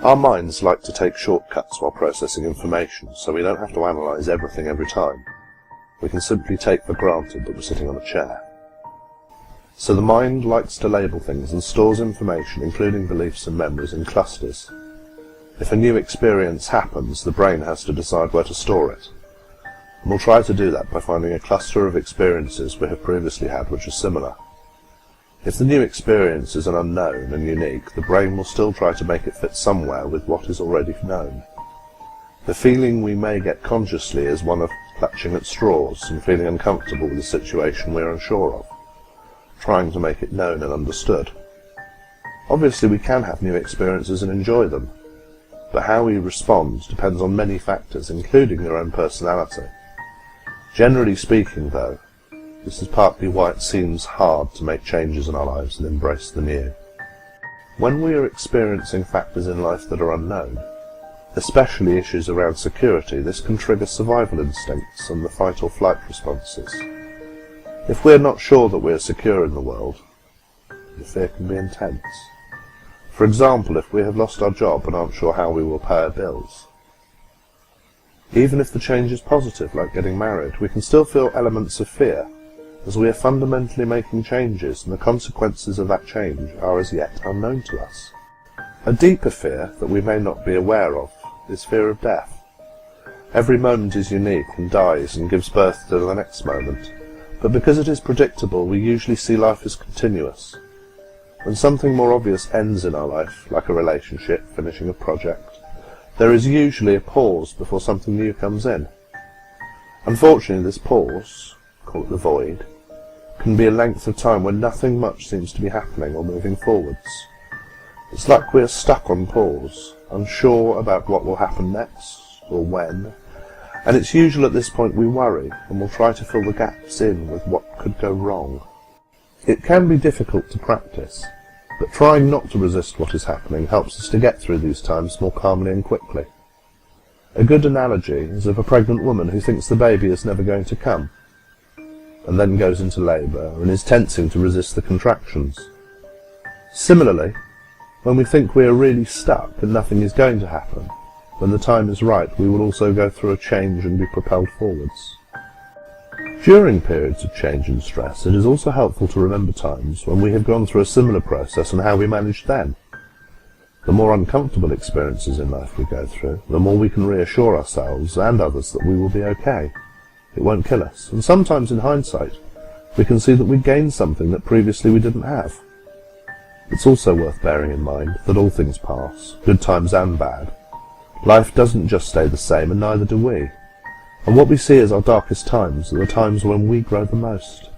Our minds like to take shortcuts while processing information, so we don't have to analyse everything every time. We can simply take for granted that we're sitting on a chair. So the mind likes to label things and stores information, including beliefs and memories, in clusters. If a new experience happens, the brain has to decide where to store it. And we'll try to do that by finding a cluster of experiences we have previously had which are similar. If the new experience is an unknown and unique, the brain will still try to make it fit somewhere with what is already known. The feeling we may get consciously is one of clutching at straws and feeling uncomfortable with a situation we are unsure of, trying to make it known and understood. Obviously we can have new experiences and enjoy them, but how we respond depends on many factors, including your own personality. Generally speaking, though, this is partly why it seems hard to make changes in our lives and embrace the new. When we are experiencing factors in life that are unknown, especially issues around security, this can trigger survival instincts and the fight or flight responses. If we are not sure that we are secure in the world, the fear can be intense. For example, if we have lost our job and aren't sure how we will pay our bills. Even if the change is positive, like getting married, we can still feel elements of fear, as we are fundamentally making changes and the consequences of that change are as yet unknown to us. A deeper fear that we may not be aware of is fear of death. Every moment is unique and dies and gives birth to the next moment, but because it is predictable, we usually see life as continuous. When something more obvious ends in our life, like a relationship, finishing a project, there is usually a pause before something new comes in. Unfortunately, this pause, call it the void, can be a length of time when nothing much seems to be happening or moving forwards. It's like we are stuck on pause, unsure about what will happen next, or when, and it's usual at this point we worry and will try to fill the gaps in with what could go wrong. It can be difficult to practice, but trying not to resist what is happening helps us to get through these times more calmly and quickly. A good analogy is of a pregnant woman who thinks the baby is never going to come, and then goes into labour and is tensing to resist the contractions. Similarly, when we think we are really stuck and nothing is going to happen, when the time is right, we will also go through a change and be propelled forwards. During periods of change and stress, it is also helpful to remember times when we have gone through a similar process and how we managed then. The more uncomfortable experiences in life we go through, the more we can reassure ourselves and others that we will be okay. It won't kill us, and sometimes in hindsight, we can see that we gained something that previously we didn't have. It's also worth bearing in mind that all things pass, good times and bad. Life doesn't just stay the same, and neither do we. And what we see as our darkest times are the times when we grow the most.